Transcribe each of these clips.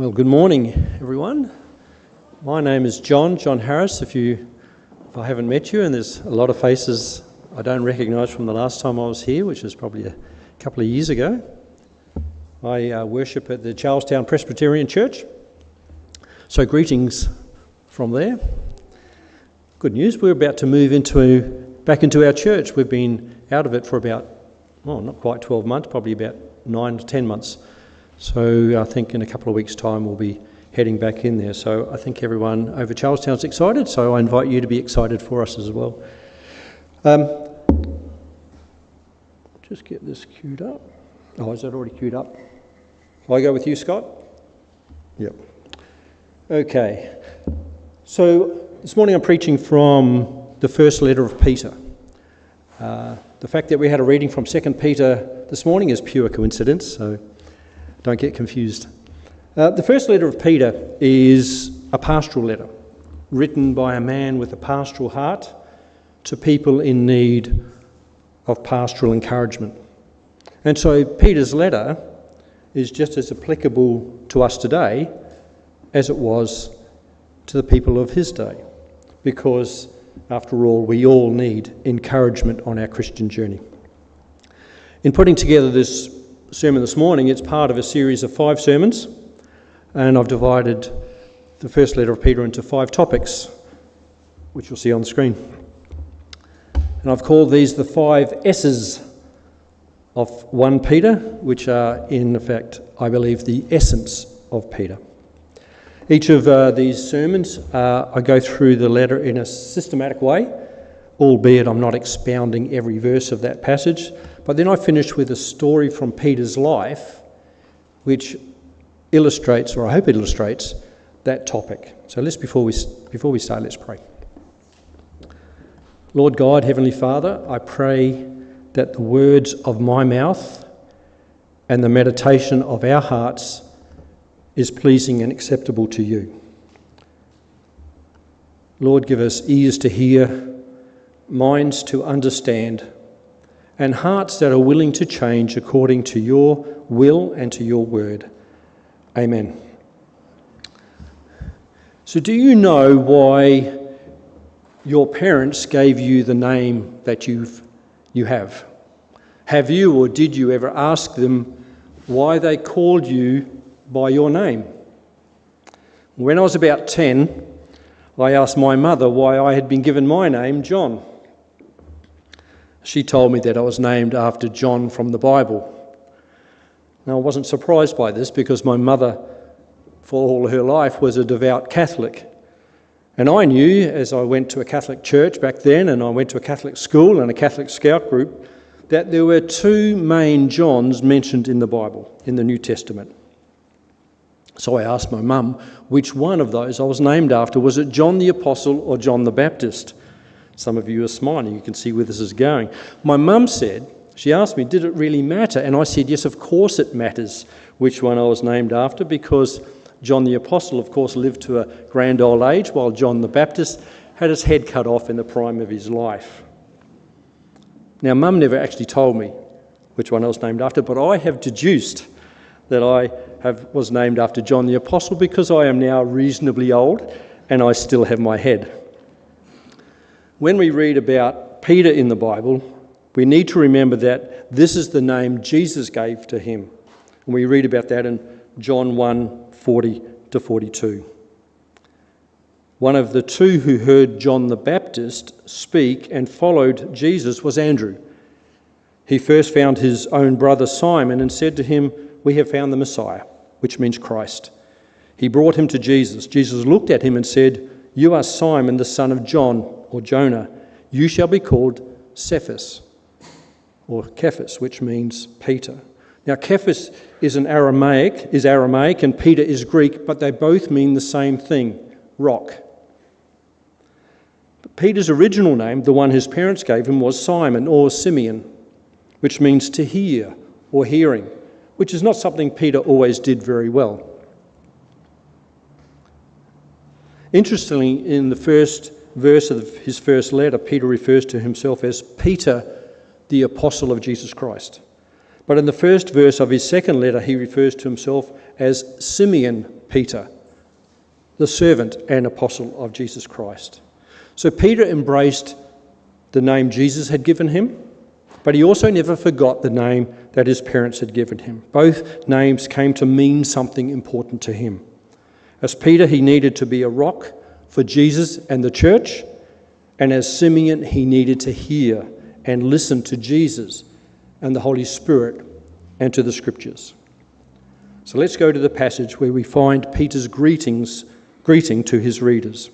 Well, good morning, everyone. My name is John Harris. If I haven't met you, and there's a lot of faces I don't recognise from the last time I was here, which was probably a couple of years ago. I worship at the Charlestown Presbyterian Church. So greetings from there. Good news, we're about to move back into our church. We've been out of it for about, not quite 12 months, probably about 9 to 10 months. So I think in a couple of weeks' time we'll be heading back in there. So I think everyone over Charlestown's excited, so I invite you to be excited for us as well. Just get this queued up. Oh, is that already queued up? Will I go with you, Scott? Yep. Okay. So this morning I'm preaching from the first letter of Peter. The fact that we had a reading from 2 Peter this morning is pure coincidence, so don't get confused. The first letter of Peter is a pastoral letter written by a man with a pastoral heart to people in need of pastoral encouragement. And so Peter's letter is just as applicable to us today as it was to the people of his day, because after all, we all need encouragement on our Christian journey. In putting together this sermon this morning, it's part of a series of 5 sermons, and I've divided the first letter of Peter into 5 topics, which you'll see on the screen. And I've called these the 5 S's of 1 Peter, which are in effect, I believe, the essence of Peter. Each of these sermons, I go through the letter in a systematic way, albeit I'm not expounding every verse of that passage, but then I finish with a story from Peter's life which illustrates, or I hope it illustrates, that topic. So before we start, let's pray. Lord God, Heavenly Father, I pray that the words of my mouth and the meditation of our hearts is pleasing and acceptable to you. Lord, give us ears to hear, minds to understand, and hearts that are willing to change according to your will and to your word. Amen. So do you know why your parents gave you the name that you have? Have you, or did you ever ask them why they called you by your name? When I was about 10, I asked my mother why I had been given my name, John. She told me that I was named after John from the Bible. Now, I wasn't surprised by this because my mother, for all her life, was a devout Catholic. And I knew, as I went to a Catholic church back then, and I went to a Catholic school and a Catholic scout group, that there were 2 main Johns mentioned in the Bible, in the New Testament. So I asked my mum which one of those I was named after. Was it John the Apostle or John the Baptist? Some of you are smiling, you can see where this is going. My mum said, she asked me, did it really matter? And I said, yes, of course it matters which one I was named after, because John the Apostle, of course, lived to a grand old age, while John the Baptist had his head cut off in the prime of his life. Now, Mum never actually told me which one I was named after, but I have deduced that I was named after John the Apostle because I am now reasonably old and I still have my head. When we read about Peter in the Bible, we need to remember that this is the name Jesus gave to him. And we read about that in John 1:40-42. One of the 2 who heard John the Baptist speak and followed Jesus was Andrew. He first found his own brother Simon and said to him, "We have found the Messiah," which means Christ. He brought him to Jesus. Jesus looked at him and said, "You are Simon, the son of John," or Jonah. "You shall be called Cephas," or Cephas, which means Peter. Now, Cephas is Aramaic, and Peter is Greek, but they both mean the same thing, rock. But Peter's original name, the one his parents gave him, was Simon, or Simeon, which means to hear or hearing, which is not something Peter always did very well. Interestingly, in the first verse of his first letter, Peter refers to himself as Peter, the apostle of Jesus Christ. But in the first verse of his second letter, he refers to himself as Simeon Peter, the servant and apostle of Jesus Christ. So Peter embraced the name Jesus had given him, but he also never forgot the name that his parents had given him. Both names came to mean something important to him. As Peter, he needed to be a rock for Jesus and the church, and as Simeon, he needed to hear and listen to Jesus and the Holy Spirit and to the Scriptures. So let's go to the passage where we find Peter's greeting to his readers.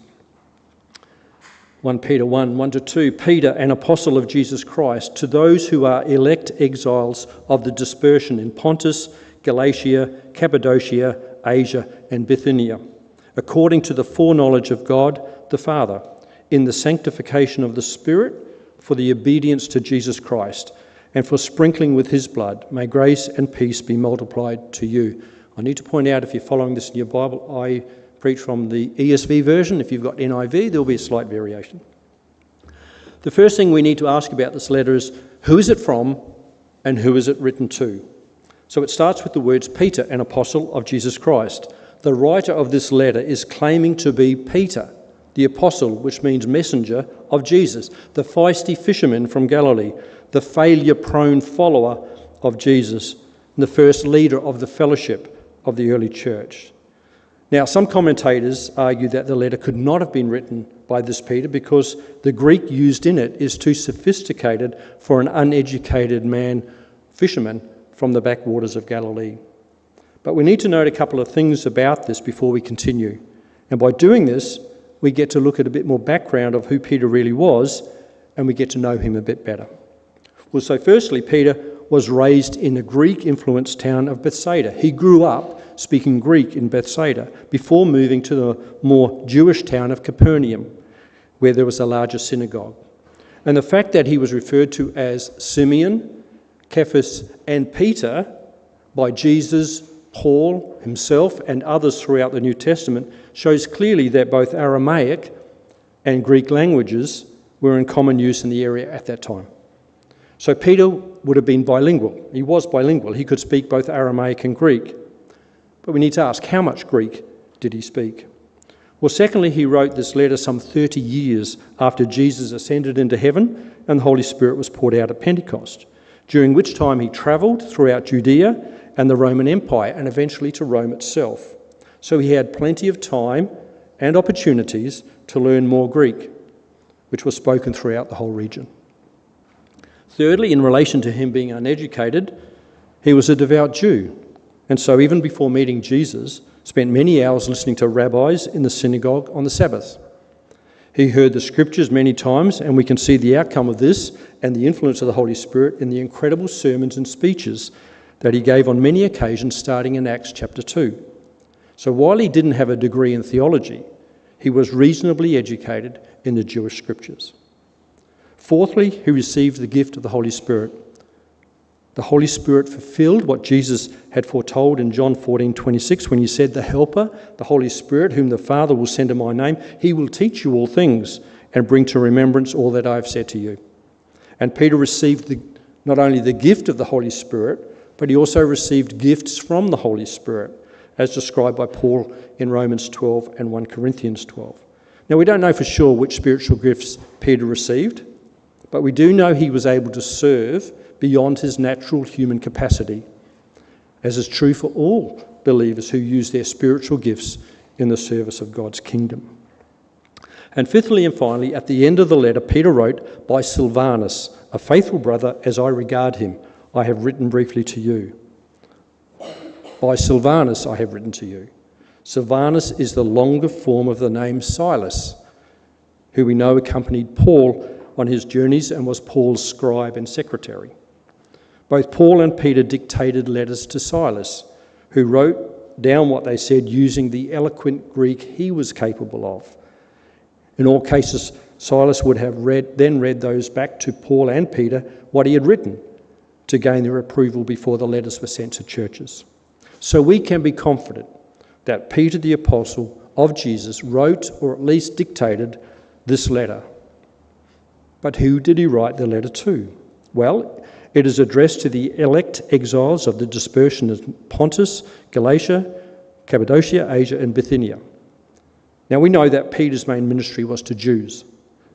1 Peter 1:1-2, Peter, an apostle of Jesus Christ, to those who are elect exiles of the dispersion in Pontus, Galatia, Cappadocia, Asia, and Bithynia, according to the foreknowledge of God the Father, in the sanctification of the Spirit, for the obedience to Jesus Christ, and for sprinkling with his blood, may grace and peace be multiplied to you. I need to point out, if you're following this in your Bible, I preach from the ESV version. If you've got NIV, there'll be a slight variation. The first thing we need to ask about this letter is, who is it from and who is it written to? So it starts with the words, Peter, an apostle of Jesus Christ. The writer of this letter is claiming to be Peter, the apostle, which means messenger of Jesus, the feisty fisherman from Galilee, the failure-prone follower of Jesus, and the first leader of the fellowship of the early church. Now, some commentators argue that the letter could not have been written by this Peter because the Greek used in it is too sophisticated for an uneducated fisherman from the backwaters of Galilee. But we need to note a couple of things about this before we continue. And by doing this, we get to look at a bit more background of who Peter really was, and we get to know him a bit better. Well, so firstly, Peter was raised in the Greek-influenced town of Bethsaida. He grew up speaking Greek in Bethsaida before moving to the more Jewish town of Capernaum, where there was a larger synagogue. And the fact that he was referred to as Simeon, Cephas, and Peter by Jesus, Paul himself, and others throughout the New Testament shows clearly that both Aramaic and Greek languages were in common use in the area at that time. So Peter would have been bilingual. He was bilingual. He could speak both Aramaic and Greek. But we need to ask, how much Greek did he speak? Well, secondly, he wrote this letter some 30 years after Jesus ascended into heaven and the Holy Spirit was poured out at Pentecost, during which time he travelled throughout Judea and the Roman Empire and eventually to Rome itself. So he had plenty of time and opportunities to learn more Greek, which was spoken throughout the whole region. Thirdly, in relation to him being uneducated, he was a devout Jew, and so even before meeting Jesus, spent many hours listening to rabbis in the synagogue on the Sabbath. He heard the scriptures many times, and we can see the outcome of this and the influence of the Holy Spirit in the incredible sermons and speeches that he gave on many occasions, starting in Acts chapter 2. So while he didn't have a degree in theology, he was reasonably educated in the Jewish scriptures. Fourthly, he received the gift of the Holy Spirit. The Holy Spirit fulfilled what Jesus had foretold in John 14:26 when he said, "The Helper, the Holy Spirit, whom the Father will send in my name, he will teach you all things and bring to remembrance all that I have said to you." And Peter received not only the gift of the Holy Spirit, but he also received gifts from the Holy Spirit, as described by Paul in Romans 12 and 1 Corinthians 12. Now, we don't know for sure which spiritual gifts Peter received, but we do know he was able to serve beyond his natural human capacity, as is true for all believers who use their spiritual gifts in the service of God's kingdom. And fifthly and finally, at the end of the letter, Peter wrote, "By Silvanus, a faithful brother as I regard him, I have written briefly to you." By Silvanus I have written to you. Silvanus is the longer form of the name Silas, who we know accompanied Paul on his journeys and was Paul's scribe and secretary. Both Paul and Peter dictated letters to Silas, who wrote down what they said using the eloquent Greek he was capable of. In all cases, Silas would have read those back to Paul and Peter what he had written to gain their approval before the letters were sent to churches. So we can be confident that Peter the Apostle of Jesus wrote, or at least dictated, this letter. But who did he write the letter to? Well, It is addressed to the elect exiles of the dispersion of Pontus, Galatia, Cappadocia, Asia and Bithynia. Now we know that Peter's main ministry was to Jews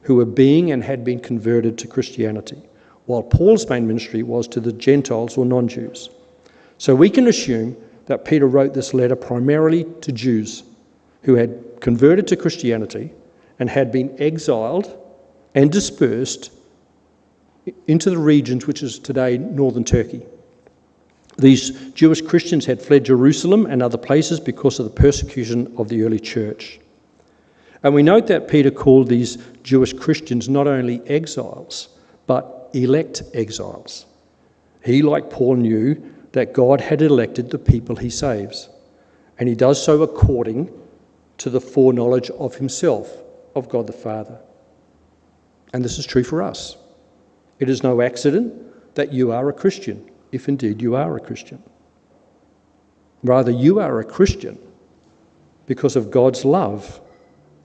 who were being and had been converted to Christianity, while Paul's main ministry was to the Gentiles or non-Jews. So we can assume that Peter wrote this letter primarily to Jews who had converted to Christianity and had been exiled and dispersed into the regions which is today northern Turkey. These Jewish Christians had fled Jerusalem and other places because of the persecution of the early church. And we note that Peter called these Jewish Christians not only exiles, but elect exiles. He, like Paul, knew that God had elected the people he saves, and he does so according to the foreknowledge of himself, of God the Father. And this is true for us. It is no accident that you are a Christian, if indeed you are a Christian. Rather, you are a Christian because of God's love,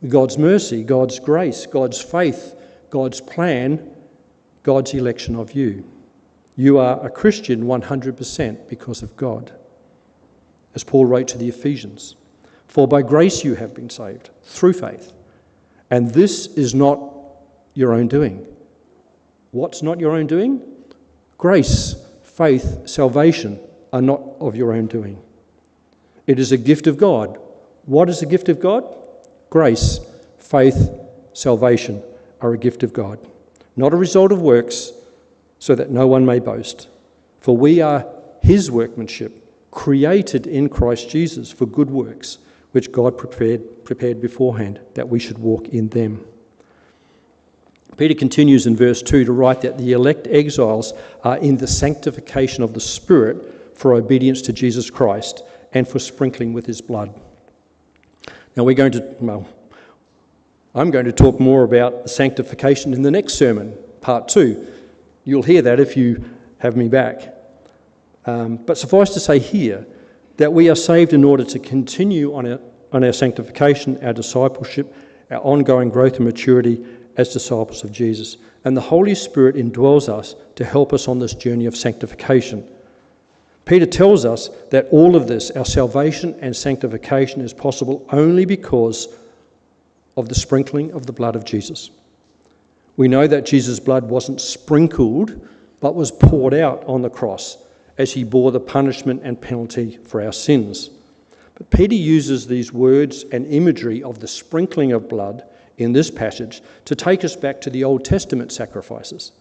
God's mercy, God's grace, God's faith, God's plan, God's election of you. You are a Christian 100% because of God. As Paul wrote to the Ephesians, "For by grace you have been saved, through faith. And this is not your own doing." What's not your own doing? Grace, faith, salvation are not of your own doing. It is a gift of God. What is a gift of God? Grace, faith, salvation are a gift of God, not a result of works, so that no one may boast. For we are his workmanship, created in Christ Jesus for good works, which God prepared beforehand, that we should walk in them. Peter continues in verse 2 to write that the elect exiles are in the sanctification of the Spirit for obedience to Jesus Christ and for sprinkling with his blood. Now I'm going to talk more about sanctification in the next sermon, part 2. You'll hear that if you have me back. But suffice to say here that we are saved in order to continue on our sanctification, our discipleship, our ongoing growth and maturity as disciples of Jesus. And the Holy Spirit indwells us to help us on this journey of sanctification. Peter tells us that all of this, our salvation and sanctification, is possible only because of the sprinkling of the blood of Jesus. We know that Jesus' blood wasn't sprinkled, but was poured out on the cross as he bore the punishment and penalty for our sins. But Peter uses these words and imagery of the sprinkling of blood in this passage to take us back to the Old Testament sacrifices.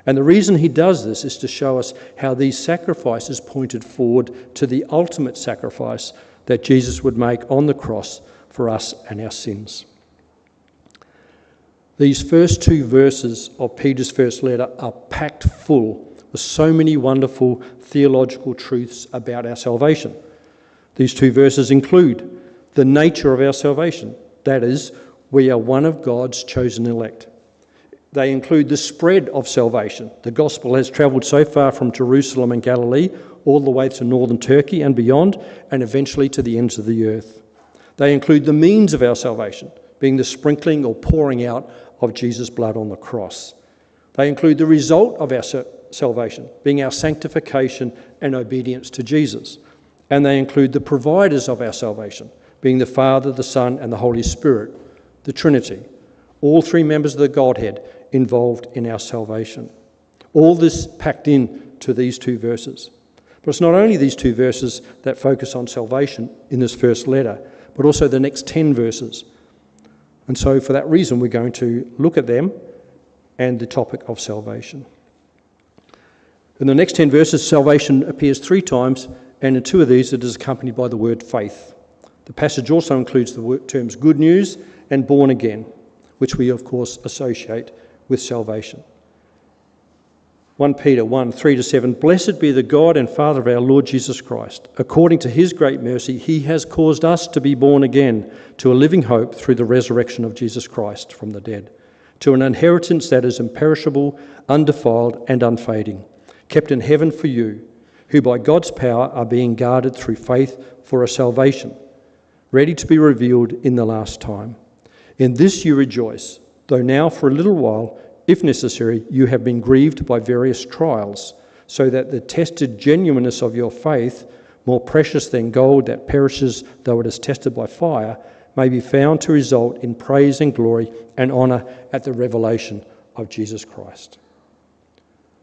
And the reason he does this is to show us how these sacrifices pointed forward to the ultimate sacrifice that Jesus would make on the cross for us and our sins. These first 2 verses of Peter's first letter are packed full with so many wonderful theological truths about our salvation. These 2 verses include the nature of our salvation. That is, we are one of God's chosen elect. They include the spread of salvation. The gospel has travelled so far from Jerusalem and Galilee all the way to northern Turkey and beyond, and eventually to the ends of the earth. They include the means of our salvation, being the sprinkling or pouring out of Jesus' blood on the cross. They include the result of our salvation, being our sanctification and obedience to Jesus. And they include the providers of our salvation, being the Father, the Son, and the Holy Spirit, the Trinity, all 3 members of the Godhead involved in our salvation. All this packed into these 2 verses. But it's not only these 2 verses that focus on salvation in this first letter, but also the next 10 verses. And so for that reason, we're going to look at them and the topic of salvation. In the next 10 verses, salvation appears 3 times, and in 2 of these it is accompanied by the word faith. The passage also includes the terms good news and born again, which we of course associate with salvation. 1 Peter 1, 3-7, "Blessed be the God and Father of our Lord Jesus Christ. According to his great mercy, he has caused us to be born again to a living hope through the resurrection of Jesus Christ from the dead, to an inheritance that is imperishable, undefiled and unfading, kept in heaven for you, who by God's power are being guarded through faith for a salvation, ready to be revealed in the last time. In this you rejoice, though now for a little while, if necessary, you have been grieved by various trials, so that the tested genuineness of your faith, more precious than gold that perishes though it is tested by fire, may be found to result in praise and glory and honour at the revelation of Jesus Christ.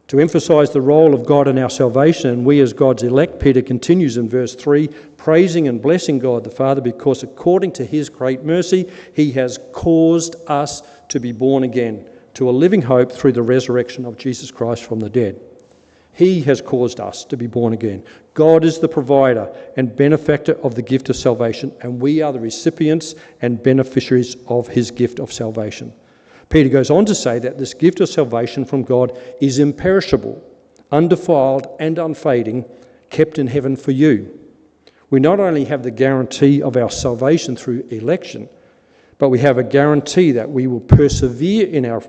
To emphasise the role of God in our salvation and we as God's elect, Peter continues in verse 3, praising and blessing God the Father because according to his great mercy, he has caused us to be born again to a living hope through the resurrection of Jesus Christ from the dead. He has caused us to be born again. God is the provider and benefactor of the gift of salvation, and we are the recipients and beneficiaries of his gift of salvation. Peter goes on to say that this gift of salvation from God is imperishable, undefiled and unfading, kept in heaven for you. We not only have the guarantee of our salvation through election, but we have a guarantee that we will persevere in our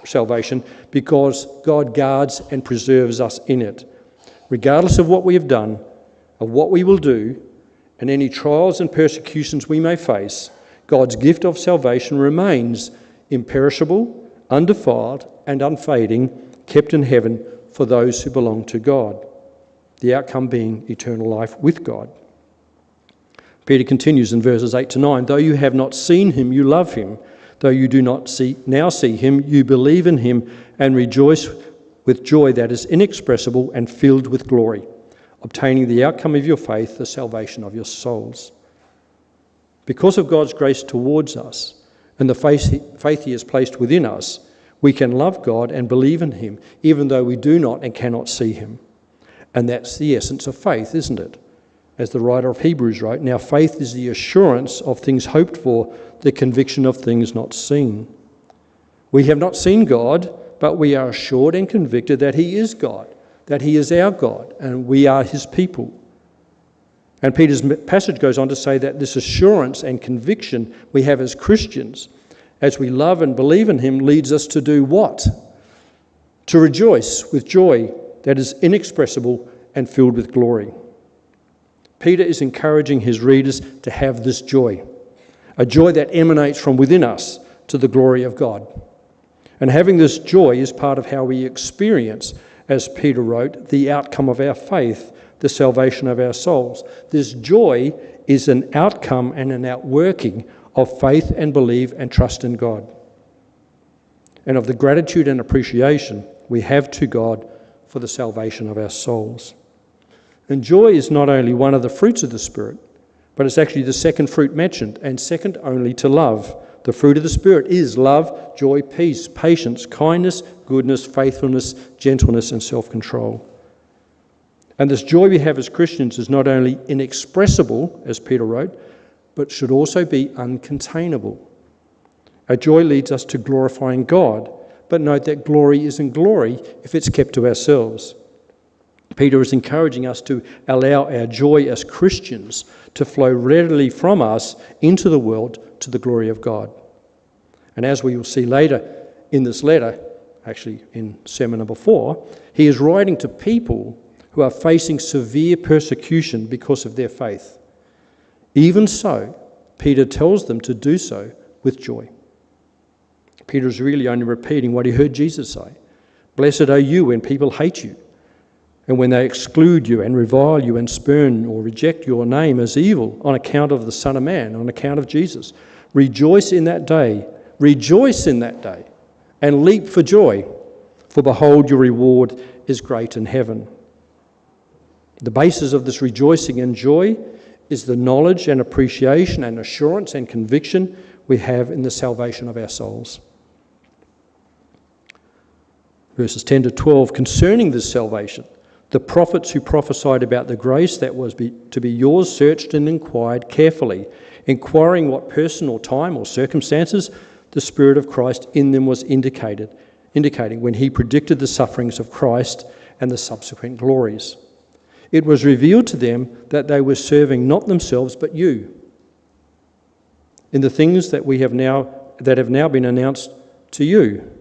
salvation because God guards and preserves us in it. Regardless of what we have done, of what we will do, and any trials and persecutions we may face, God's gift of salvation remains imperishable, undefiled and unfading, kept in heaven for those who belong to God, the outcome being eternal life with God. Peter continues in verses 8 to 9, though you have not seen him, you love him. Though you do not now see him, you believe in him and rejoice with joy that is inexpressible and filled with glory, obtaining the outcome of your faith, the salvation of your souls. Because of God's grace towards us and the faith he has placed within us, we can love God and believe in him, even though we do not and cannot see him. And that's the essence of faith, isn't it? As the writer of Hebrews wrote, now faith is the assurance of things hoped for, the conviction of things not seen. We have not seen God, but we are assured and convicted that he is God, that he is our God, and we are his people. And Peter's passage goes on to say that this assurance and conviction we have as Christians, as we love and believe in him, leads us to do what? To rejoice with joy that is inexpressible and filled with glory. Peter is encouraging his readers to have this joy, a joy that emanates from within us to the glory of God. And having this joy is part of how we experience, as Peter wrote, the outcome of our faith, the salvation of our souls. This joy is an outcome and an outworking of faith and belief and trust in God, and of the gratitude and appreciation we have to God for the salvation of our souls. And joy is not only one of the fruits of the Spirit, but it's actually the second fruit mentioned, and second only to love. The fruit of the Spirit is love, joy, peace, patience, kindness, goodness, faithfulness, gentleness, and self-control. And this joy we have as Christians is not only inexpressible, as Peter wrote, but should also be uncontainable. Our joy leads us to glorifying God, but note that glory isn't glory if it's kept to ourselves. Peter is encouraging us to allow our joy as Christians to flow readily from us into the world to the glory of God. And as we will see later in this letter, actually in sermon number 4, he is writing to people who are facing severe persecution because of their faith. Even so, Peter tells them to do so with joy. Peter is really only repeating what he heard Jesus say. Blessed are you when people hate you, and when they exclude you and revile you and spurn or reject your name as evil on account of the Son of Man, on account of Jesus. Rejoice in that day, and leap for joy, for behold, your reward is great in heaven. The basis of this rejoicing and joy is the knowledge and appreciation and assurance and conviction we have in the salvation of our souls. Verses 10 to 12, concerning this salvation, the prophets who prophesied about the grace that was to be yours searched and inquired carefully, inquiring what person or time or circumstances the Spirit of Christ in them was indicating when he predicted the sufferings of Christ and the subsequent glories. It was revealed to them that they were serving not themselves but you, in the things that have now been announced to you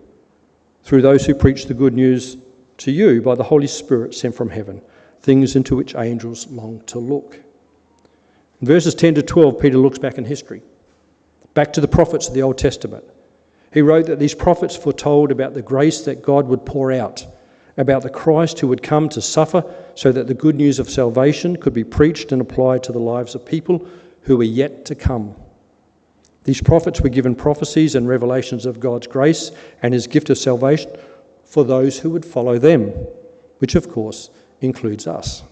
through those who preach the good news to you by the Holy Spirit sent from heaven, things into which angels long to look. In verses 10 to 12, Peter looks back in history, back to the prophets of the Old Testament. He wrote that these prophets foretold about the grace that God would pour out about the Christ who would come to suffer so that the good news of salvation could be preached and applied to the lives of people who were yet to come. These prophets were given prophecies and revelations of God's grace and his gift of salvation for those who would follow them, which of course includes us.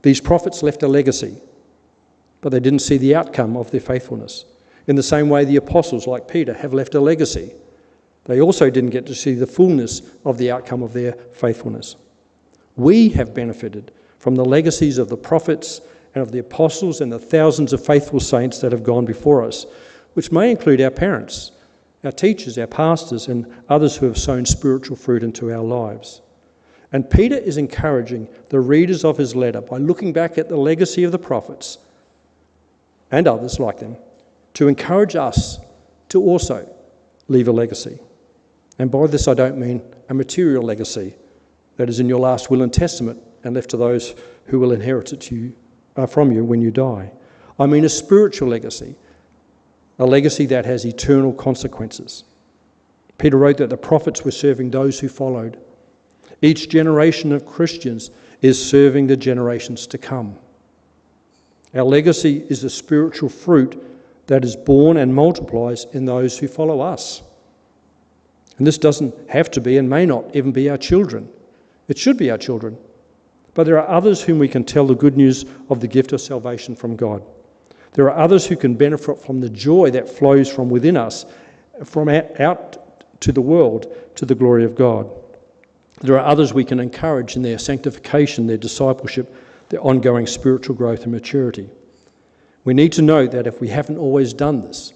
These prophets left a legacy, but they didn't see the outcome of their faithfulness. In the same way, the apostles, like Peter, have left a legacy. They also didn't get to see the fullness of the outcome of their faithfulness. We have benefited from the legacies of the prophets and of the apostles and the thousands of faithful saints that have gone before us, which may include our parents, our teachers, our pastors, and others who have sown spiritual fruit into our lives. And Peter is encouraging the readers of his letter by looking back at the legacy of the prophets and others like them to encourage us to also leave a legacy. And by this I don't mean a material legacy that is in your last will and testament and left to those who will inherit it from you when you die. I mean a spiritual legacy, a legacy that has eternal consequences. Peter wrote that the prophets were serving those who followed. Each generation of Christians is serving the generations to come. Our legacy is the spiritual fruit that is born and multiplies in those who follow us. And this doesn't have to be and may not even be our children. It should be our children. But there are others whom we can tell the good news of the gift of salvation from God. There are others who can benefit from the joy that flows from within us, from out to the world, to the glory of God. There are others we can encourage in their sanctification, their discipleship, their ongoing spiritual growth and maturity. We need to know that if we haven't always done this,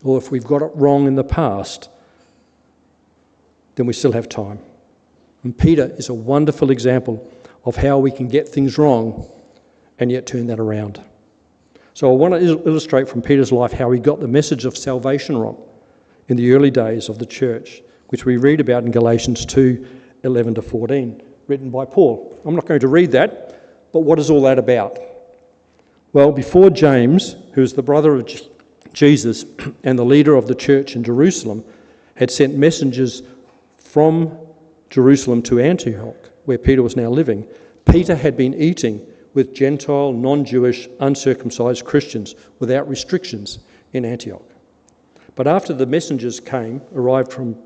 or if we've got it wrong in the past, then we still have time. And Peter is a wonderful example of how we can get things wrong and yet turn that around. So I want to illustrate from Peter's life how he got the message of salvation wrong in the early days of the church, which we read about in Galatians 2:11-14, written by Paul. I'm not going to read that, but what is all that about? Well, before James, who is the brother of Jesus and the leader of the church in Jerusalem, had sent messengers from Jerusalem to Antioch, where Peter was now living, Peter had been eating with Gentile, non-Jewish, uncircumcised Christians without restrictions in Antioch. But after the messengers arrived from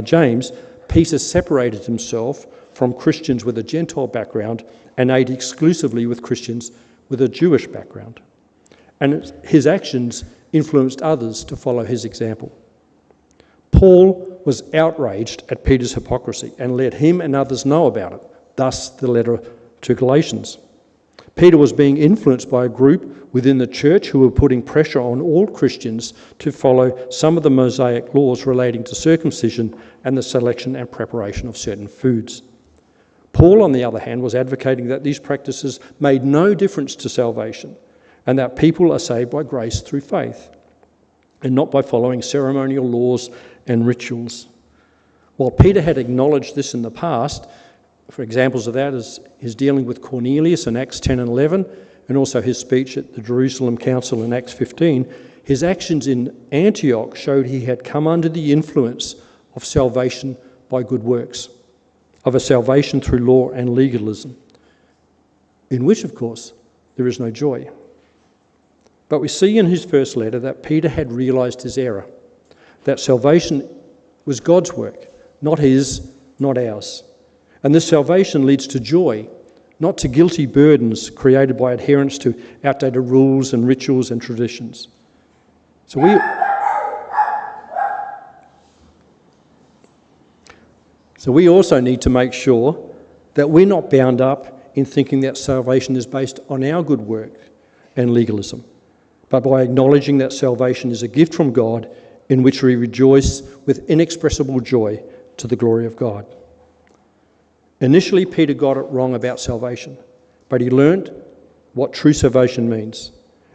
James, Peter separated himself from Christians with a Gentile background and ate exclusively with Christians with a Jewish background. And his actions influenced others to follow his example. Paul was outraged at Peter's hypocrisy and let him and others know about it, thus the letter to Galatians. Peter was being influenced by a group within the church who were putting pressure on all Christians to follow some of the Mosaic laws relating to circumcision and the selection and preparation of certain foods. Paul, on the other hand, was advocating that these practices made no difference to salvation and that people are saved by grace through faith and not by following ceremonial laws and rituals. While Peter had acknowledged this in the past, for examples of that is his dealing with Cornelius in Acts 10 and 11, and also his speech at the Jerusalem Council in Acts 15, his actions in Antioch showed he had come under the influence of salvation by good works, of a salvation through law and legalism, in which, of course, there is no joy. But we see in his first letter that Peter had realised his error, that salvation was God's work, not his, not ours. And this salvation leads to joy, not to guilty burdens created by adherence to outdated rules and rituals and traditions. So we also need to make sure that we're not bound up in thinking that salvation is based on our good work and legalism, but by acknowledging that salvation is a gift from God in which we rejoice with inexpressible joy to the glory of God. Initially, Peter got it wrong about salvation, but he learnt what true salvation means,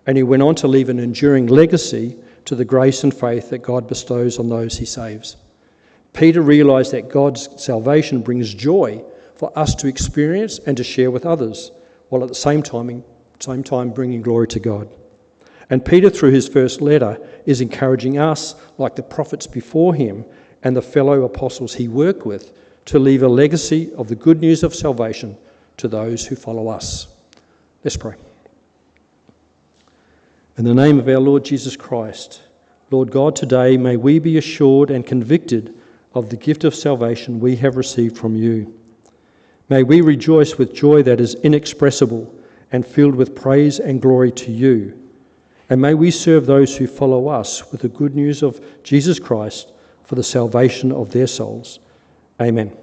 and he went on to leave an enduring legacy to the grace and faith that God bestows on those he saves. Peter realised that God's salvation brings joy for us to experience and to share with others, while at the same time bringing glory to God. And Peter, through his first letter, is encouraging us, like the prophets before him and the fellow apostles he worked with, to leave a legacy of the good news of salvation to those who follow us. Let's pray. In the name of our Lord Jesus Christ, Lord God, today may we be assured and convicted of the gift of salvation we have received from you. May we rejoice with joy that is inexpressible and filled with praise and glory to you. And may we serve those who follow us with the good news of Jesus Christ for the salvation of their souls. Amen.